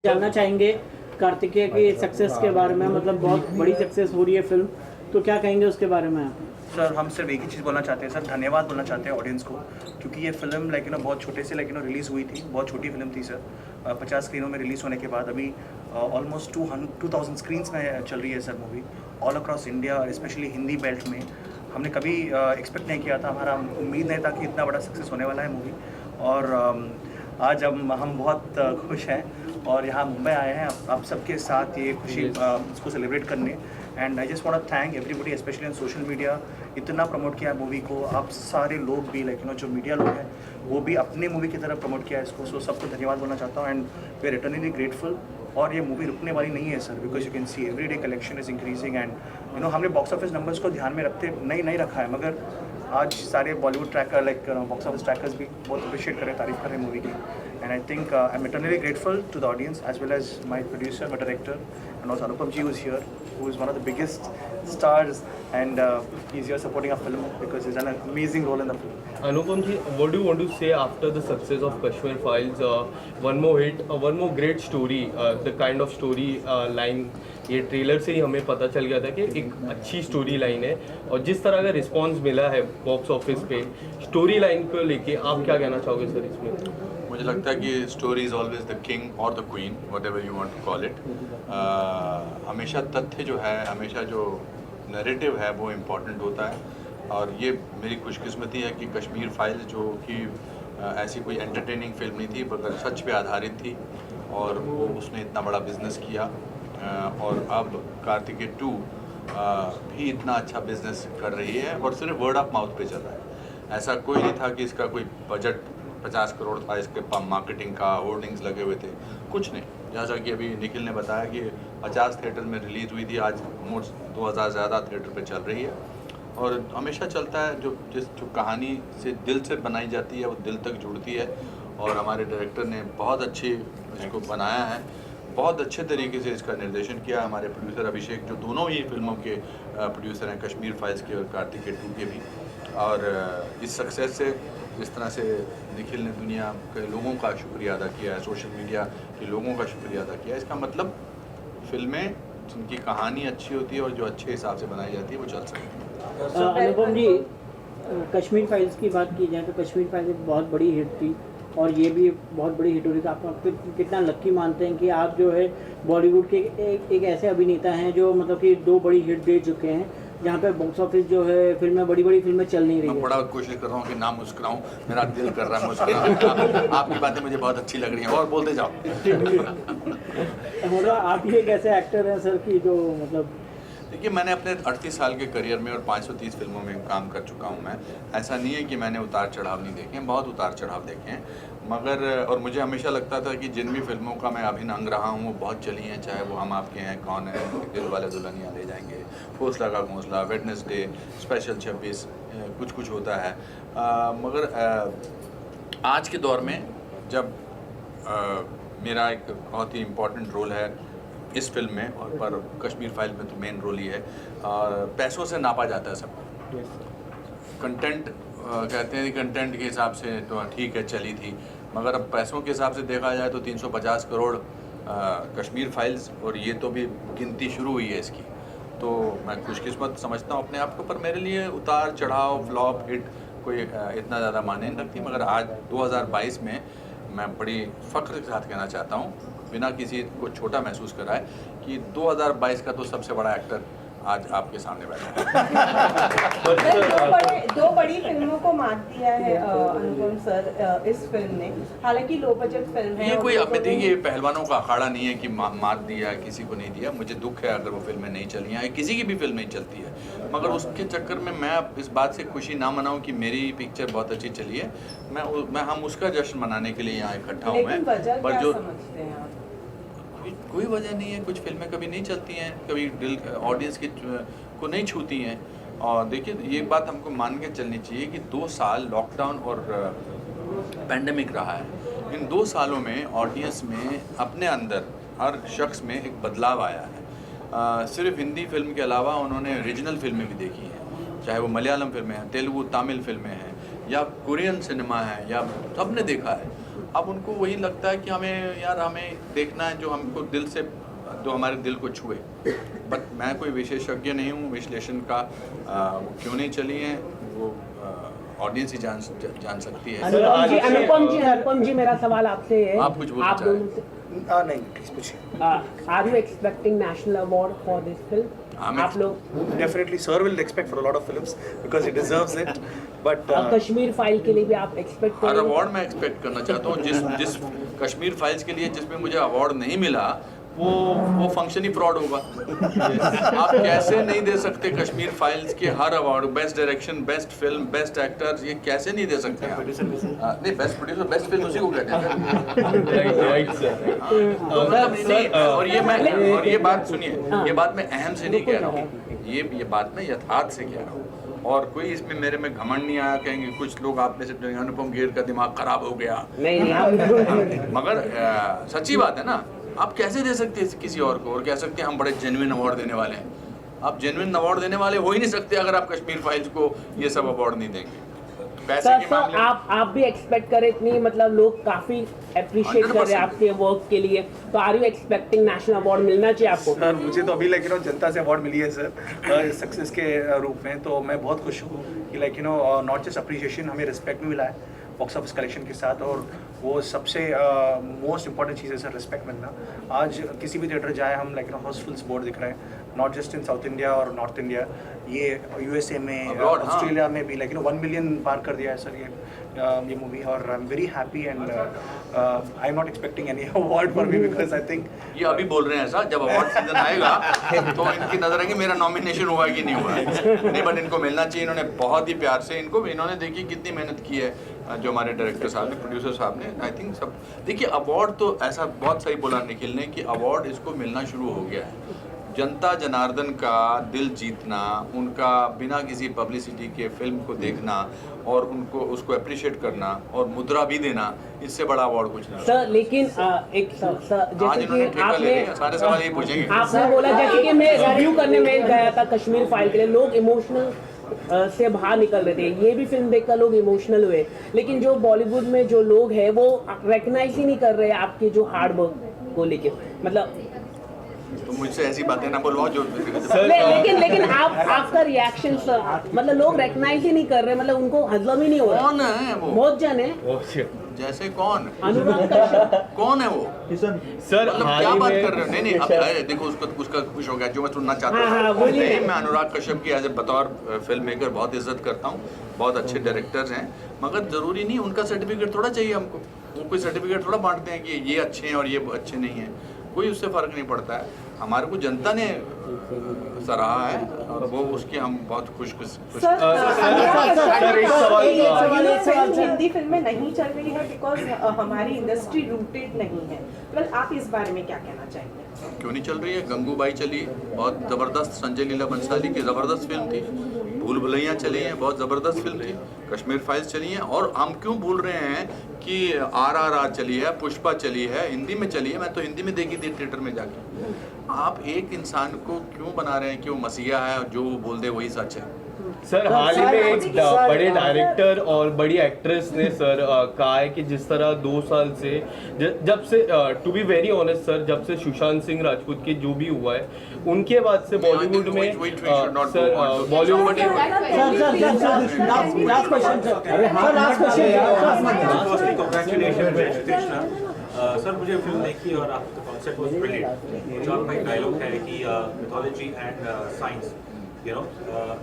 जानना चाहेंगे कार्तिकेय की सक्सेस के बारे में, मतलब बहुत बड़ी सक्सेस हो रही है फिल्म, तो क्या कहेंगे उसके बारे में आप? सर हम सिर्फ एक ही चीज़ बोलना चाहते हैं सर, धन्यवाद बोलना चाहते हैं ऑडियंस को, क्योंकि ये फिल्म बहुत छोटे से रिलीज़ हुई थी, बहुत छोटी फिल्म थी सर। 50 स्क्रीनों में रिलीज़ होने के बाद अभी ऑलमोस्ट 2000 स्क्रीन्स में चल रही है sir movie, all across India और स्पेशली हिंदी बेल्ट में। हमने कभी एक्सपेक्ट नहीं किया था, हमारा उम्मीद नहीं था कि इतना बड़ा सक्सेस होने वाला है मूवी। और आज हम बहुत खुश हैं और यहाँ मुंबई आए हैं आप सबके साथ ये खुशी इसको सेलिब्रेट करने। And I just want to thank everybody specially on social media, इतना प्रमोट किया मूवी को। आप सारे लोग भी जो मीडिया लोग हैं वो भी अपने मूवी की तरह प्रमोट किया इसको, सो सबको धन्यवाद बोलना चाहता हूँ। And we are eternally grateful. और ये मूवी रुकने वाली नहीं है sir, because you can see every day collection is increasing. And हमने बॉक्स ऑफिस नंबर्स को ध्यान में रखते नहीं रखा है, मगर आज सारे Bollywood tracker box office trackers भी बहुत अप्रिशिएट कर रहे हैं, तारीफ कर रहे हैं मूवी की। And I think I am eternally grateful to the audience as well as my producer, my director, and also Anupam ji who's here, who is one of the biggest stars, and he's here supporting our film because he's done an amazing role in the film. Anupam ji, what do you want to say after the success of Kashmir Files? One more hit, one more great story, the kind of story line, ये trailer से ही हमें पता चल गया था कि एक अच्छी स्टोरी लाइन है, और जिस तरह का रिस्पांस मिला है बॉक्स ऑफिस पे स्टोरी लाइन को लेके आप क्या कहना चाहोगे सर इसमें? मुझे लगता है कि story is always the king और the queen, whatever you want to call it. हमेशा तथ्य जो है, हमेशा जो नैरेटिव है वो इम्पोर्टेंट होता है। और ये मेरी खुशकिस्मती है कि कश्मीर फाइल्स जो कि ऐसी कोई एंटरटेनिंग फिल्म नहीं थी बल्कि सच पे आधारित थी, और वो उसने इतना बड़ा बिजनेस किया। और अब कार्तिकेय 2 भी इतना अच्छा बिजनेस कर रही है, और सिर्फ वर्ड ऑफ माउथ पे चल रहा है। ऐसा कोई नहीं था कि इसका कोई बजट 50 करोड़ था, इसके मार्केटिंग का होर्डिंग्स लगे हुए थे, कुछ नहीं। जैसा कि अभी निखिल ने बताया कि 50 थिएटर में रिलीज़ हुई थी, आज मोस्ट 2000 ज़्यादा थिएटर पे चल रही है। और हमेशा चलता है जो कहानी से दिल से बनाई जाती है वो दिल तक जुड़ती है। और हमारे डायरेक्टर ने बहुत अच्छी इसको बनाया है, बहुत अच्छे तरीके से इसका निर्देशन किया। हमारे प्रोड्यूसर अभिषेक जो दोनों ही फिल्मों के प्रोड्यूसर हैं, कश्मीर फाइल्स के और कार्तिकेय 2 के भी। और इस सक्सेस से जिस तरह से निखिल ने दुनिया के लोगों का शुक्रिया अदा किया है, सोशल मीडिया के लोगों का शुक्रिया अदा किया है, इसका मतलब फिल्में जिनकी कहानी अच्छी होती है और जो अच्छे हिसाब से बनाई जाती है वो चल सकती है। अनुपम जी, कश्मीर फाइल्स की बात की जाए तो कश्मीर फाइल्स एक बहुत बड़ी हिट थी और ये भी बहुत बड़ी हिट हो रही थी। आप कितना लक्की मानते हैं कि आप जो है बॉलीवुड के एक ऐसे अभिनेता हैं जो कि 2 बड़ी हिट दे चुके हैं, जहाँ पे बॉक्स ऑफिस जो है फिल्में बड़ी फिल्में चल नहीं रही है। मैं बड़ा कोशिश कर रहा हूँ कि ना मुस्कुराऊँ, मेरा दिल कर रहा है मुस्कुराने। आपकी बातें मुझे बहुत अच्छी लग रही हैं, और बोलते जाओ। आप ही एक ऐसे एक्टर हैं सर कि जो देखिए, मैंने अपने 38 साल के करियर में और 530 फिल्मों में काम कर चुका हूँ मैं। ऐसा नहीं है कि मैंने उतार चढ़ाव नहीं देखे हैं, बहुत उतार चढ़ाव देखे हैं। मगर और मुझे हमेशा लगता था कि जिन भी फिल्मों का मैं अभिन्न अंग रहा हूँ वो बहुत चली हैं, चाहे वो हम आपके हैं, कौन है, दिल वाले दुल्हनिया ले जाएंगे, हौसला का घोंसला, वेडनेसडे, स्पेशल 26, कुछ होता है। मगर आज के दौर में जब मेरा एक बहुत ही इम्पोर्टेंट रोल है इस फिल्म में, और पर कश्मीर फाइल में तो मेन रोल ही है। पैसों से नापा जाता है सब। कंटेंट कहते हैं कि कंटेंट के हिसाब से तो ठीक है चली थी, मगर अब पैसों के हिसाब से देखा जाए तो 350 करोड़ कश्मीर फाइल्स, और ये तो भी गिनती शुरू हुई है इसकी। तो मैं खुशकिस्मत समझता हूँ अपने आप को, पर मेरे लिए उतार चढ़ाव, फ्लॉप, हिट कोई इतना ज़्यादा मायने नहीं रखती। मगर आज 2022 में मैं बड़ी फ़ख्र के साथ कहना चाहता हूँ, बिना किसी को छोटा महसूस कराए, कि 2022 का तो सबसे बड़ा एक्टर आज आपके सामने बैठा है। दो बड़ी फिल्मों को मात दिया है अनुपम सर इस फिल्म ने, हालांकि लो बजट फिल्म है। ये कोई अब देखिए पहलवानों का अखाड़ा नहीं है कि मात दिया, किसी को नहीं दिया। मुझे दुख है अगर वो फिल्में नहीं चली हैं, किसी की भी फिल्म नहीं चलती है, मगर उसके चक्कर में मैं इस बात से खुशी ना मनाऊं कि मेरी पिक्चर बहुत अच्छी चली है। हम उसका जश्न मनाने के लिए यहाँ इकट्ठा हुए हैं। पर जो समझते हैं आप, कोई वजह नहीं है। कुछ फिल्में कभी नहीं चलती हैं, कभी दिल ऑडियंस की को नहीं छूती हैं। और देखिए, ये बात हमको मान के चलनी चाहिए कि 2 साल लॉकडाउन और पैंडेमिक रहा है। इन 2 सालों में ऑडियंस में अपने अंदर हर शख्स में एक बदलाव आया है। सिर्फ हिंदी फिल्म के अलावा उन्होंने रीजनल फिल्में भी देखी हैं, चाहे वो मलयालम फिल्में हैं, तेलुगु तमिल फिल्में हैं, या कोरियन सिनेमा है, या सबने देखा है। अब उनको वही लगता है कि हमें यार हमें देखना है जो हमको दिल से, जो हमारे दिल को छुए। बट मैं कोई विशेषज्ञ नहीं हूँ विश्लेषण का, वो क्यों नहीं चली है वो ऑडियंस ही जान सकती है। अनुपम जी मेरा सवाल आपसे है, आप कुछ बोलना आप चाहें? दोनों से नहीं प्लीज पूछिए। Are you expecting national award for this film? आप लोग definitely sir will expect for a lot of films because he deserves it, but Kashmir file के लिए भी आप एक्सपेक्ट हर करेंगे? अवार्ड मैं एक्सपेक्ट करना चाहता हूँ। जिस कश्मीर फाइल्स के लिए जिसमें मुझे अवार्ड नहीं मिला वो फंक्शन ही फ्रॉड होगा। आप कैसे नहीं दे सकते कश्मीर फाइल्स के हर award, best direction, best film, best actor, ये कैसे नहीं दे सकते आप? नहीं, बेस्ट प्रोड्यूसर, बेस्ट फिल्म उसी को कहते हैं। Right sir. मतलब नहीं, और ये बात सुनिए, ये बात मैं अहम से नहीं कह रहा हूँ, ये बात मैं यथार्थ से कह रहा हूँ। और कोई इसमें मेरे में घमंड नहीं आया, कहेंगे कुछ लोग आप में से अनुपम खेर का दिमाग खराब हो गया, नहीं मगर सच्ची बात है ना। आप कैसे दे सकते हैं किसी और को और कह सकते हैं हम बड़े जेन्युइन अवार्ड देने वाले हैं? आप जेन्युइन अवार्ड देने वाले हो ही नहीं सकते अगर आप कश्मीर फाइल्स को ये सब अवार्ड नहीं देंगे। पैसे के मामले में आप भी एक्सपेक्ट करें इतनी, मतलब लोग काफी अप्रिशिएट कर रहे हैं आपके वर्क के लिए, तो are you expecting national award मिलना चाहिए आपको? सर मुझे तो अभी जनता से अवार्ड मिली है सर सक्सेस के रूप में, तो मैं बहुत खुश हूँ कि नॉट जस्ट अप्रिशिएशन, हमें रिस्पेक्ट भी मिला है बॉक्स ऑफिस कलेक्शन के साथ, और वो सबसे मोस्ट इंपॉर्टेंट चीज़ है सर, रिस्पेक्ट मिलना। आज किसी भी थिएटर जाए हम हाउसफुल्स बोर्ड दिख रहे हैं, not just in south India और नॉर्थ इंडिया, ये यूएसए में, ऑस्ट्रेलिया में भी 1 मिलियन पार कर दिया है सर ये मूवी, और I am very happy and I am not expecting any award for me because I think ये अभी बोल रहे हैं ऐसा, जब अवार्ड सीजन आएगा तो इनकी नजर आएगी मेरा नॉमिनेशन हुआ कि नहीं हुआ है। नहीं, बट इनको मिलना चाहिए। इन्होंने बहुत ही प्यार से इन्होंने देखिए कितनी मेहनत की है, जो हमारे डायरेक्टर साहब ने, प्रोड्यूसर साहब ने, आई थिंक सब। देखिए अवार्ड तो ऐसा बहुत सही बोला निखिल ने कि अवार्ड इसको मिलना शुरू हो गया है। जनता जनार्दन का दिल जीतना, उनका बिना किसी पब्लिसिटी के फिल्म को देखना और उनको उसको अप्रिशिएट करना और मुद्रा भी देना, इससे बड़ा अवार्ड कुछ नहीं। सर लेकिन एक आज जैसे इन्होंने कि ठेका ले लिया, सारे सवाल यही पूछेंगे। आपने बोला जैसे कि मैं रिव्यू करने में गया था कश्मीर फाइल के लिए, लोग इमोशनल से बाहर निकल रहे थे, ये भी फिल्म देखकर लोग इमोशनल हुए, लेकिन जो बॉलीवुड में जो लोग हैं वो रिकग्नाइज ही नहीं कर रहे आपके जो हार्ड वर्क को लेके, मतलब तो मुझसे ऐसी बातें ना बोलवाओ जो लेकिन आपका रिएक्शन सर, मतलब लोग रिकग्नाइज ही नहीं कर रहे, मतलब उनको हजम ही नहीं हो रहा। कौन है वो? बहुत जन है, जैसे कौन? अनुराग कश्यप। कौन है वो? सर मतलब हाल क्या ही बात में कर रहे हो? नहीं अब देखो उसका खुश हो गया जो मैं सुनना चाहता हाँ, हूँ। बोलिए। नहीं, मैं अनुराग कश्यप की एज ए बतौर फिल्म मेकर बहुत इज्जत करता हूँ, बहुत अच्छे डायरेक्टर्स हैं, मगर ज़रूरी नहीं उनका सर्टिफिकेट थोड़ा चाहिए हमको। वो कोई सर्टिफिकेट थोड़ा बांटते हैं कि ये अच्छे हैं और ये अच्छे नहीं हैं, कोई उससे फ़र्क नहीं पड़ता है। हमारे को जनता ने सराहा है और वो उसके हम बहुत खुश। हिंदी फिल्में नहीं चल रही है बिकॉज हमारी इंडस्ट्री रूटेड नहीं है, वेल आप इस बारे में क्या कहना चाहेंगे? क्यों नहीं चल रही है? गंगूबाई चली, बहुत ज़बरदस्त, संजय लीला बंसाली की ज़बरदस्त फिल्म थी। भूल भुलैया चली है, बहुत ज़बरदस्त फिल्म थी। कश्मीर फाइल्स चली हैं, और हम क्यों भूल रहे हैं कि RRR चली है, पुष्पा चली है, हिंदी में चली है। मैं तो हिंदी में देखी थी थिएटर में जाके। आप एक इंसान को क्यों बना रहे हैं कि वो मसीहा है और जो वो बोल दे वही सच है? सर हाल ही में एक बड़े डायरेक्टर और बड़ी एक्ट्रेस ने सर कहा है कि जिस तरह 2 साल से जब से to be very honest sir, जब से सुशांत सिंह राजपूत के जो भी हुआ है उनके बाद से बॉलीवुड में सर बॉलीवुड सर मुझे फिल्म देखी और आपका कॉन्सेप्ट वाज ब्रिलियंट। जो आपका एक डायलॉग है कि mythology and science, you know,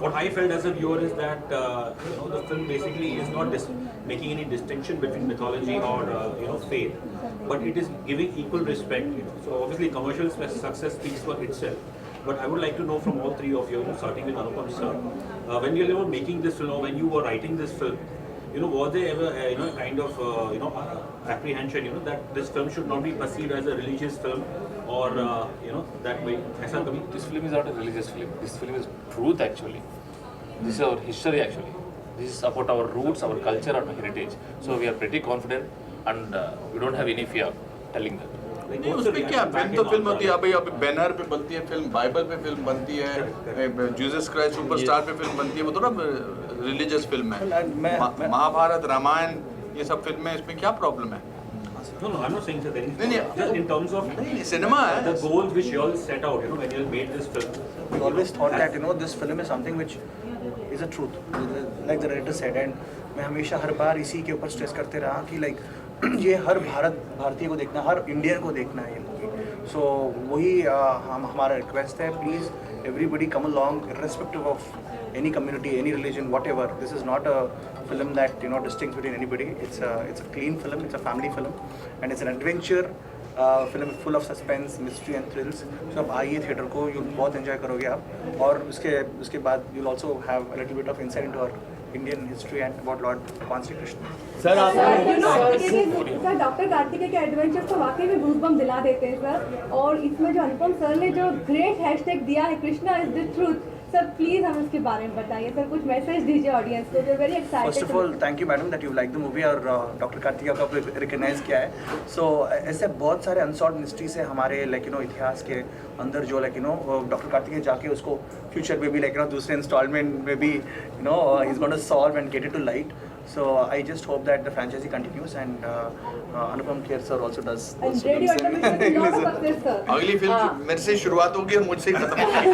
what I felt as a viewer is that the film basically is not making any distinction between mythology or faith, but it is giving equal respect. So obviously commercial success speaks for itself. But I would like to know from all three of you, starting with Anupam sir, when you were making this film, when you were writing this film, was there ever kind of apprehension that this film should not be perceived as a religious film or that way? ऐसा कभी? This film is not a religious film. This film is truth actually. This is our history actually. This is about our roots, our culture, our heritage. So we are pretty confident and we don't have any fear telling that. नहीं, उसमें क्या, film तो film होती है। अभी banner पे बनती है फिल्म, बाइबल पे फिल्म बनती है, जीसस क्राइस्ट सुपरस्टार पे फिल्म बनती है, वो तो ना रिलीजियस फिल्म है। महाभारत, रामायण, ये सब फिल्में, इसमें क्या प्रॉब्लम है? No, I'm not saying that there is. नहीं, नहीं, Just in terms of नहीं, सिनेमा है। the goals which you all set out, when you all made this film. We always thought that this film is something which is a truth, like the director said, and मैं हमेशा हर बार इसी के ऊपर stress करते रहा कि like ये हर भारतीय को देखना, हर इंडियन को देखना है ये मूवी। सो वही हमारा रिक्वेस्ट है, please everybody come along irrespective of any community, any religion, whatever. This is not a film that distinguishes between anybody. It's a clean film, it's a family film, and it's an adventure film full of suspense, mystery and thrills. So आप आइए theatre को, you'll बहुत enjoy करोगे आप, और उसके बाद you'll also have a little bit of insight into our Indian history and about Lord Bhagwan Sri Krishna. Sir आप सर डॉक्टर कार्तिकेय के एडवेंचर तो वाकई में गूज़बम्प दिला देते हैं सर, और इसमें जो अनुपम सर ने जो ग्रेट हैशटैग दिया है Krishna is the truth, sir please हमें उसके बारे में बताइए सर, कुछ मैसेज दीजिए ऑडियंस को। We are very excited. First of all thank you madam that you like the movie, और डॉक्टर कार्तिकेय को आपने रिकग्नाइज किया है। सो ऐसे बहुत सारे अनसॉल्व मिस्ट्रीज है हमारे इतिहास के अंदर, जो डॉक्टर कार्तिकेय जाके उसको फ्यूचर में भी दूसरे इंस्टॉलमेंट में भी he's going to solve and get it to light. So I just hope that the franchise continues, and Anupam Kher sir also does. And Radio Atom is not a success, sir. अगली film मेरे से शुरुआत होगी और मुझसे ही खत्म होगी।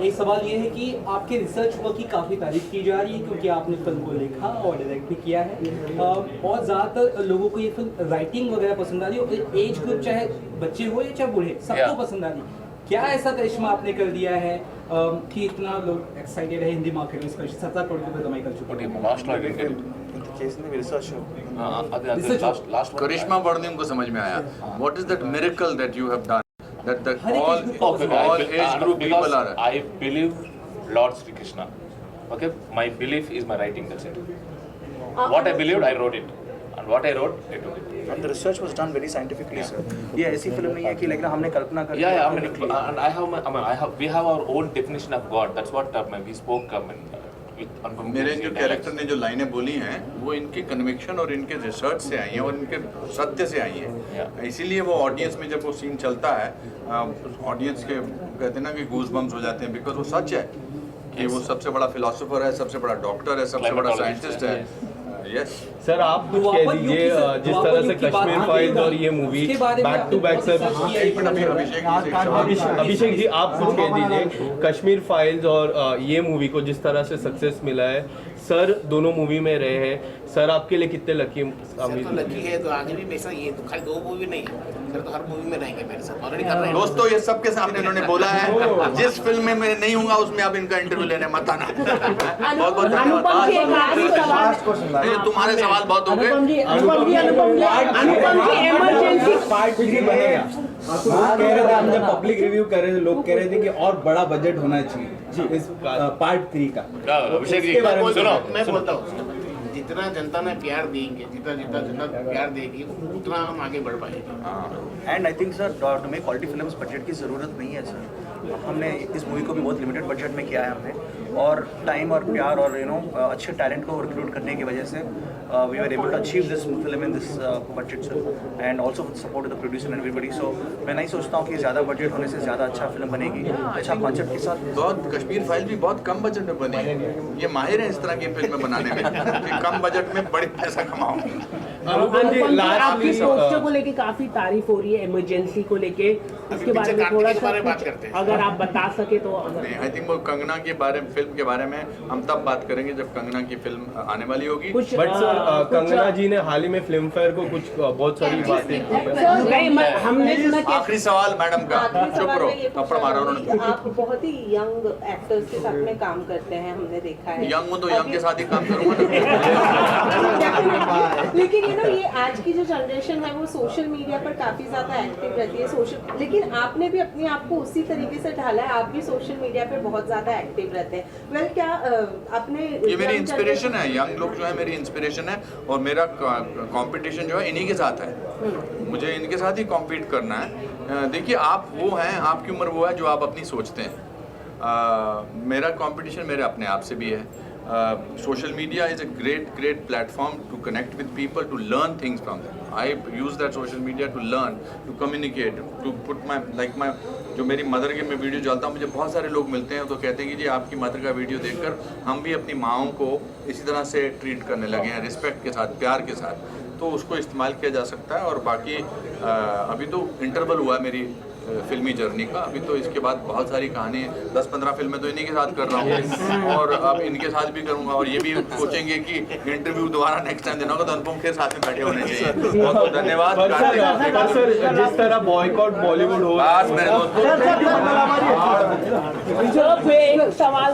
एक सवाल ये है कि आपके रिसर्च वर्क की काफ़ी तारीफ की जा रही है, क्योंकि आपने फिल्म को लिखा और डायरेक्ट भी किया है, और ज़्यादातर लोगों को ये फिल्म राइटिंग वगैरह पसंद आ रही है, और एज ग्रुप चाहे बच्चे हो या चाहे बूढ़े, सबको पसंद आ रही है। क्या ऐसा करिश्मा आपने कर दिया है कि इतना लोग एक्साइटेड है हिंदी मार्केट में, स्पेशली 17 करोड़ रुपए कमाई कर चुके हैं? करिश्मा वर्णिम को समझ में आया। What is that miracle that you have done? That all age group people are. I believe Lord Sri Krishna. Okay, my belief is my writing. That's it. What I believed, I wrote it, and what I wrote, I took it. And the research was done very scientifically, sir. ये ऐसी film नहीं है कि हमने कल्पना कर Yeah, I mean, and we have our own definition of God. That's what we spoke. मेरे जो character ने जो लाइनें बोली हैं वो इनके कन्विक्शन और इनके रिसर्च से आई हैं और इनके सत्य से आई हैं। इसीलिए वो ऑडियंस में जब वो सीन चलता है, ऑडियंस के कहते हैं ना कि गूज बम्स हो जाते हैं, बिकॉज वो सच है कि वो सबसे बड़ा फिलोसोफर है, सबसे बड़ा डॉक्टर है, सबसे बड़ा साइंटिस्ट है। यस सर आप कुछ कह दीजिए, जिस तरह से कश्मीर फाइल्स और ये movie back to back sir, Abhishek ji आप कुछ कह दीजिए, कश्मीर फाइल्स और ये मूवी को जिस तरह से सक्सेस मिला है, सर दोनों मूवी में रहे हैं, सर आपके लिए कितने लकी? तो लकी है तो आगे भी वैसा, ये तो खाली 2 मूवी नहीं है सर, तो हर मूवी में रहेंगे मेरे साथ, ऑलरेडी कर रहे हैं। दोस्तों ये सबके सामने इन्होंने बोला है, जिस फिल्म में मैं नहीं हूँगा उसमें आप इनका इंटरव्यू लेने मत आना। बहुत बहुत धन्यवाद। तुम्हारे सवाल बहुत हो गए। पार्ट 3 बनेगा। कह रहे थे, हमने पब्लिक रिव्यू कर रहे थे, लोग कह रहे थे कि और बड़ा बजट होना चाहिए इस पार्ट 3 का। अभिषेक जी सुनो, मैं बोलता हूँ, जितना जनता ने प्यार देंगे, जितना प्यार देगी उतना हम आगे बढ़ पाएंगे। एंड आई थिंक सर तुम्हें क्वालिटी फिल्म्स बजट की ज़रूरत नहीं है सर। हमने इस मूवी को भी बहुत लिमिटेड बजट में किया है हमने, और टाइम और प्यार और अच्छे टैलेंट को रिक्रूट करने की वजह से we are able to achieve this film in this budget sir, and also support the producer and everybody. So मैं नहीं सोचता हूँ कि ज़्यादा बजट होने से ज़्यादा अच्छा फिल्म बनेगी, अच्छा कॉन्सेप्ट के साथ। बहुत कश्मीर फाइल भी बहुत कम बजट में बनी, ये माहिर है इस तरह की फिल्में बनाने में कि कम बजट में बड़े पैसा कमाओ। आपकी पोस्टर को लेके काफी तारीफ हो रही है, इमरजेंसी को लेके, इसके बारे में थोड़ा सा अगर आप बता सके तो। आई थिंक वो कंगना के बारे में, फिल्म के बारे में हम तब बात करेंगे जब कंगना की फिल्म आने वाली होगी। बट सर कंगना जी ने हाल ही में फिल्म फेयर को कुछ बहुत सारी बातें, हमने सुना कि आखिरी सवाल मैडम का, चुप रहो, थप्पड़ मारा उन्होंने। आप बहुत ही यंग एक्टर्स के साथ में काम करते हैं, हमने देखा है। यंग हूँ तो यंग के साथ ही काम करूँगा। लेकिन ये आज की जो जनरेशन है वो सोशल मीडिया पर काफी ज्यादा एक्टिव रहती है, लेकिन आपने भी अपने आप को उसी तरीके से ढाला है, आप भी सोशल मीडिया पे बहुत ज्यादा एक्टिव रहते हैं। वेल क्या आपने, ये मेरी इंस्पिरेशन है, यंग लोग जो है मेरी इंस्पिरेशन है, और मेरा कंपटीशन जो है इन्हीं के साथ है, मुझे इनके साथ ही कॉम्पीट करना है। देखिए आप वो हैं, आपकी उम्र वो है जो आप अपनी सोचते हैं, मेरा कंपटीशन मेरे अपने आप से भी है। social media is a great platform to connect with people, to learn things from them. I use that social media to learn, to communicate, to put my जो मेरी मदर के मैं वीडियो डालता हूँ, मुझे बहुत सारे लोग मिलते हैं तो कहते हैं कि जी आपकी मदर का वीडियो देखकर हम भी अपनी माँओं को इसी तरह से ट्रीट करने लगे हैं, रिस्पेक्ट के साथ, प्यार के साथ। तो उसको इस्तेमाल किया जा सकता है। और बाकी अभी तो इंटरवल हुआ है मेरी फिल्मी जर्नी का, अभी तो इसके बाद बहुत सारी कहानी 10-15 फिल्में तो इन्हीं के साथ कर रहा हूँ और अब इनके साथ भी करूँगा। और ये भी सोचेंगे कि इंटरव्यू दोबारा नेक्स्ट टाइम देना होगा तो अनुपम के साथ में बैठे होने चाहिए। बहुत बहुत धन्यवाद। सर जिस तरह बॉयकॉट बॉलीवुड हो, बस मेरे दोस्तों सवाल